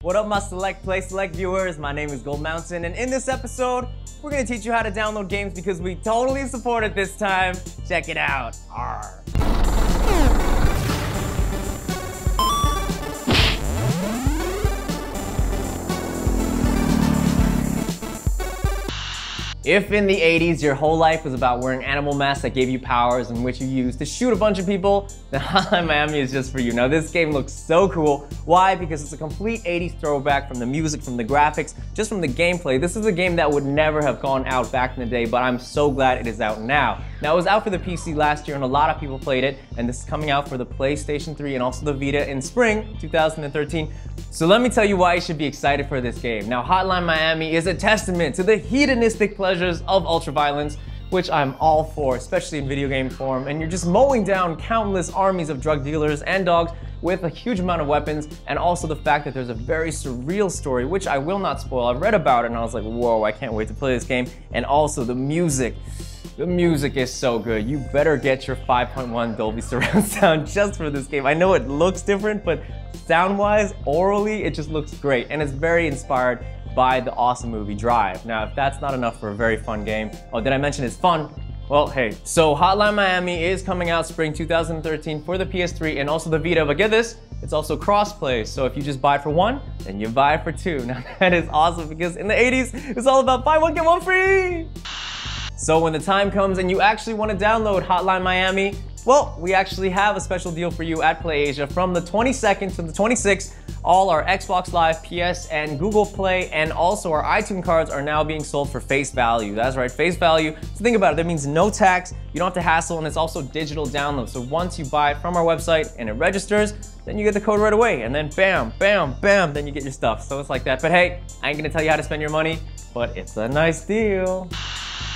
What up, my Select viewers? My name is Gold Mountain, and in this episode, we're gonna teach you how to download games because we totally support it this time. Check it out. Arr. If in the 80s your whole life was about wearing animal masks that gave you powers and which you used to shoot a bunch of people, then Hotline Miami is just for you. Now this game looks so cool. Why? Because it's a complete 80s throwback from the music, from the graphics, just from the gameplay. This is a game that would never have gone out back in the day, but I'm so glad it is out now. Now it was out for the PC last year and a lot of people played it, and this is coming out for the PlayStation 3 and also the Vita in spring 2013. So let me tell you why you should be excited for this game. Now Hotline Miami is a testament to the hedonistic pleasures of ultraviolence, which I'm all for, especially in video game form, and you're just mowing down countless armies of drug dealers and dogs with a huge amount of weapons, and also the fact that there's a very surreal story, which I will not spoil. I read about it and I was like, whoa, I can't wait to play this game. And also the music. The music is so good. You better get your 5.1 Dolby surround sound just for this game. I know it looks different, but sound-wise, orally, it just looks great. And it's very inspired by the awesome movie Drive. Now, if that's not enough for a very fun game, oh, did I mention it's fun? Well, hey, so Hotline Miami is coming out spring 2013 for the PS3 and also the Vita, but get this, it's also cross-play. So if you just buy it for one, then you buy it for two. Now that is awesome because in the 80s, it's all about buy one, get one free. So when the time comes and you actually want to download Hotline Miami, well, we actually have a special deal for you at Playasiatv from the 22nd to the 26th. All our Xbox Live, PS, and Google Play, and also our iTunes cards are now being sold for face value. That's right, face value. So think about it, that means no tax, you don't have to hassle, and it's also digital download. So once you buy it from our website and it registers, then you get the code right away, and then bam, bam, bam, then you get your stuff. So it's like that. But hey, I ain't gonna tell you how to spend your money, but it's a nice deal.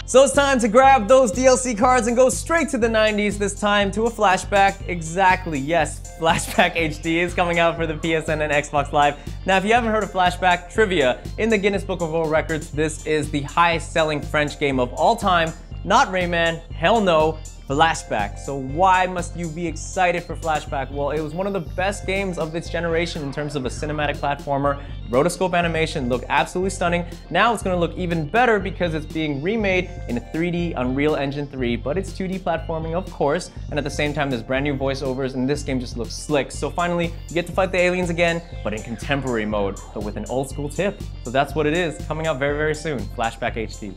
So it's time to grab those DLC cards and go straight to the 90s, this time to a flashback. Exactly, yes, Flashback HD is coming out for the PSN and Xbox Live. Now, if you haven't heard of Flashback, trivia, in the Guinness Book of World Records, this is the highest selling French game of all time. Not Rayman, hell no, Flashback. So why must you be excited for Flashback? Well, it was one of the best games of its generation in terms of a cinematic platformer. Rotoscope animation looked absolutely stunning. Now it's going to look even better because it's being remade in a 3D Unreal Engine 3, but it's 2D platforming, of course, and at the same time there's brand new voiceovers and this game just looks slick. So finally, you get to fight the aliens again, but in contemporary mode, but with an old school tip. So that's what it is, coming out very, very soon, Flashback HD.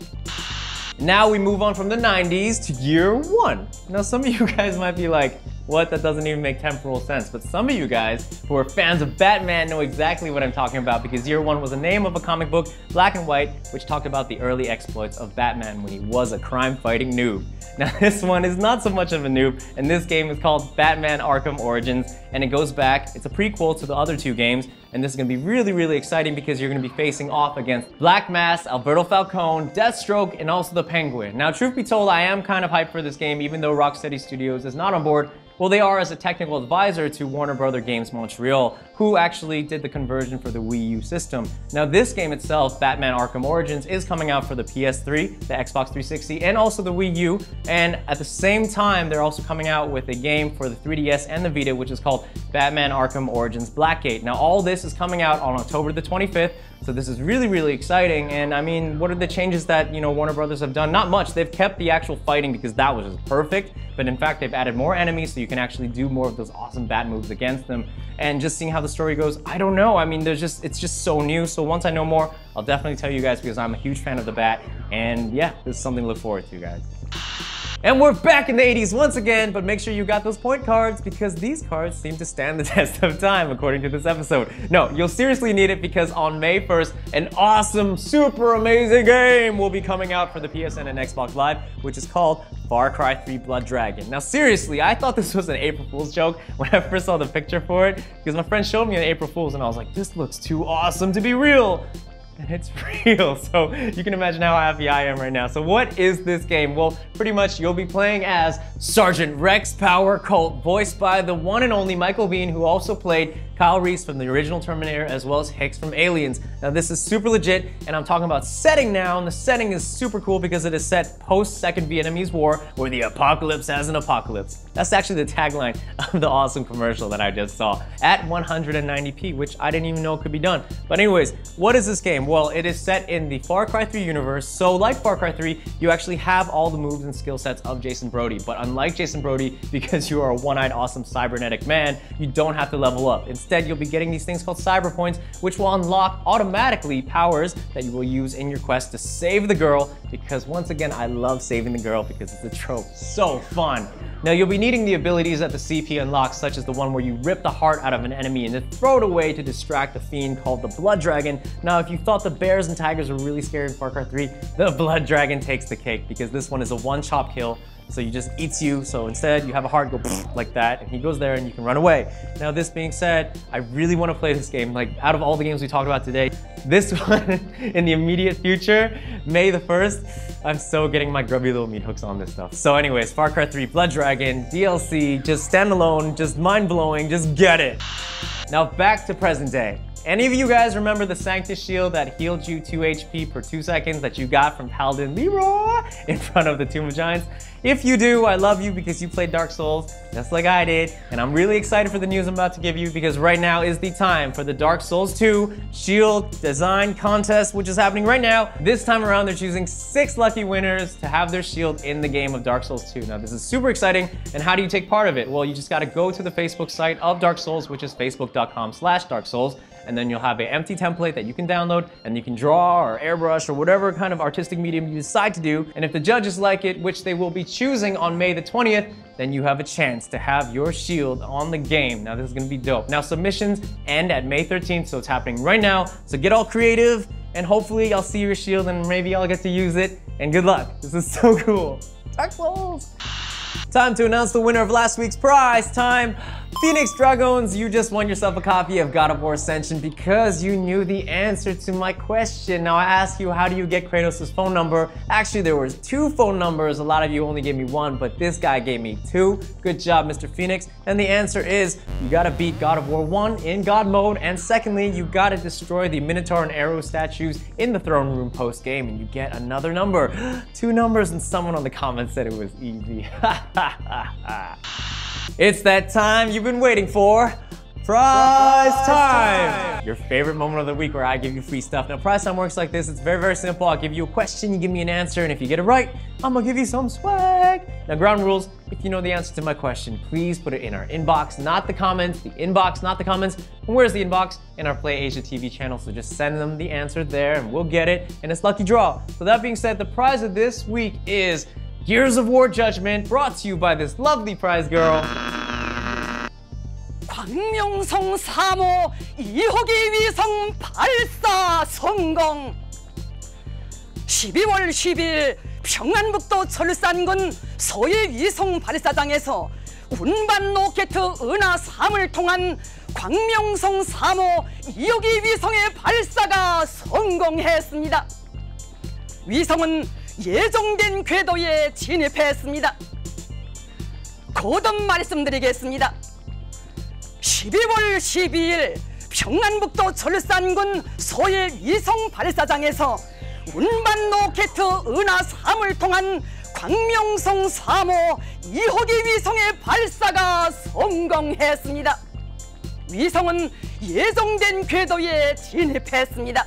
Now we move on from the 90s to year one. Now some of you guys might be like, what? That doesn't even make temporal sense. But some of you guys who are fans of Batman know exactly what I'm talking about because year one was the name of a comic book, black and white, which talked about the early exploits of Batman when he was a crime-fighting noob. Now this one is not so much of a noob, and this game is called Batman Arkham Origins, and it goes back, it's a prequel to the other two games, and this is going to be really, really exciting because you're going to be facing off against Black Mask, Alberto Falcone, Deathstroke, and also the Penguin. Now, truth be told, I am kind of hyped for this game, even though Rocksteady Studios is not on board. Well, they are as a technical advisor to Warner Bros. Games Montreal, who actually did the conversion for the Wii U system. Now, this game itself, Batman Arkham Origins, is coming out for the PS3, the Xbox 360, and also the Wii U. And at the same time, they're also coming out with a game for the 3DS and the Vita, which is called Batman Arkham Origins Blackgate. Now, all this is coming out on October the 25th. So this is really, really exciting. And I mean, what are the changes that, Warner Brothers have done? Not much. They've kept the actual fighting because that was just perfect. But in fact, they've added more enemies so you can actually do more of those awesome bat moves against them. And just seeing how the story goes, I don't know. I mean, it's just so new. So once I know more, I'll definitely tell you guys because I'm a huge fan of the bat. And yeah, this is something to look forward to, guys. And we're back in the 80s once again, but make sure you got those point cards because these cards seem to stand the test of time according to this episode. No, you'll seriously need it because on May 1st, an awesome, super amazing game will be coming out for the PSN and Xbox Live, which is called Far Cry 3 Blood Dragon. Now seriously, I thought this was an April Fool's joke when I first saw the picture for it because my friend showed me an April Fool's and I was like, this looks too awesome to be real. And it's real, so you can imagine how happy I am right now. So what is this game? Well, pretty much you'll be playing as Sergeant Rex Power Colt, voiced by the one and only Michael Biehn, who also played Kyle Reese from the original Terminator, as well as Hicks from Aliens. Now this is super legit, and I'm talking about setting now, and the setting is super cool because it is set post-Second Vietnamese War, where the apocalypse has an apocalypse. That's actually the tagline of the awesome commercial that I just saw, at 190p, which I didn't even know could be done. But anyways, what is this game? Well, it is set in the Far Cry 3 universe, so like Far Cry 3, you actually have all the moves and skill sets of Jason Brody, but unlike Jason Brody, because you are a one-eyed awesome cybernetic man, you don't have to level up. Instead, you'll be getting these things called cyber points, which will unlock automatically powers that you will use in your quest to save the girl, because once again, I love saving the girl because it's a trope. So fun. Now you'll be needing the abilities that the CP unlocks, such as the one where you rip the heart out of an enemy and then throw it away to distract a fiend called the Blood Dragon. Now if you thought the bears and tigers were really scary in Far Cry 3, the Blood Dragon takes the cake because this one is a one-chop kill. So he just eats you, so instead you have a heart go like that, and he goes there and you can run away. Now this being said, I really want to play this game. Like, out of all the games we talked about today, this one in the immediate future, May the 1st, I'm so getting my grubby little meat hooks on this stuff. So anyways, Far Cry 3 Blood Dragon, DLC, just standalone, just mind-blowing, just get it. Now back to present day. Any of you guys remember the Sanctus shield that healed you 2 HP per 2 seconds that you got from Paladin Leroy in front of the Tomb of Giants? If you do, I love you because you played Dark Souls just like I did, and I'm really excited for the news I'm about to give you because right now is the time for the Dark Souls 2 Shield Design Contest, which is happening right now. This time around, they're choosing 6 lucky winners to have their shield in the game of Dark Souls 2. Now, this is super exciting, and how do you take part of it? Well, you just gotta go to the Facebook site of Dark Souls, which is facebook.com/Dark Souls, and then you'll have an empty template that you can download, and you can draw or airbrush or whatever kind of artistic medium you decide to do. And if the judges like it, which they will be choosing on May the 20th, then you have a chance to have your shield on the game. Now this is gonna be dope. Now submissions end at May 13th, so it's happening right now. So get all creative, and hopefully I'll see your shield and maybe I'll get to use it. And good luck, this is so cool. Dark Souls. Time to announce the winner of last week's prize. Time. Phoenix Dragons, you just won yourself a copy of God of War Ascension because you knew the answer to my question. Now I asked you, how do you get Kratos' phone number? Actually, there was 2 phone numbers. A lot of you only gave me 1, but this guy gave me 2. Good job, Mr. Phoenix. And the answer is, you gotta beat God of War 1 in God mode, and secondly, you gotta destroy the Minotaur and Arrow statues in the throne room post-game, and you get another number. 2 numbers, and someone on the comments said it was easy. It's that time you've been waiting for. Prize time! Your favorite moment of the week where I give you free stuff. Now, prize time works like this. It's very, very simple. I'll give you a question, you give me an answer, and if you get it right, I'm gonna give you some swag. Now, ground rules, if you know the answer to my question, please put it in our inbox, not the comments. The inbox, not the comments. And where's the inbox? In our Playasiatv channel, so just send them the answer there, and we'll get it, and it's lucky draw. So that being said, the prize of this week is Gears of War Judgment, brought to you by this lovely prize girl. 광명성 3호 2호기 위성 발사 성공. 12월 10일 평안북도 철산군 소해 위성 발사장에서 운반 로켓 은하 3을 통한 광명성 3호 2호기 위성의 발사가 성공했습니다. 위성은 예정된 궤도에 진입했습니다. 거듭 말씀드리겠습니다. 12월 12일 평안북도 철산군 소해 위성 발사장에서 운반 로켓 은하 3을 통한 광명성 3호 2호기 위성의 발사가 성공했습니다. 위성은 예정된 궤도에 진입했습니다.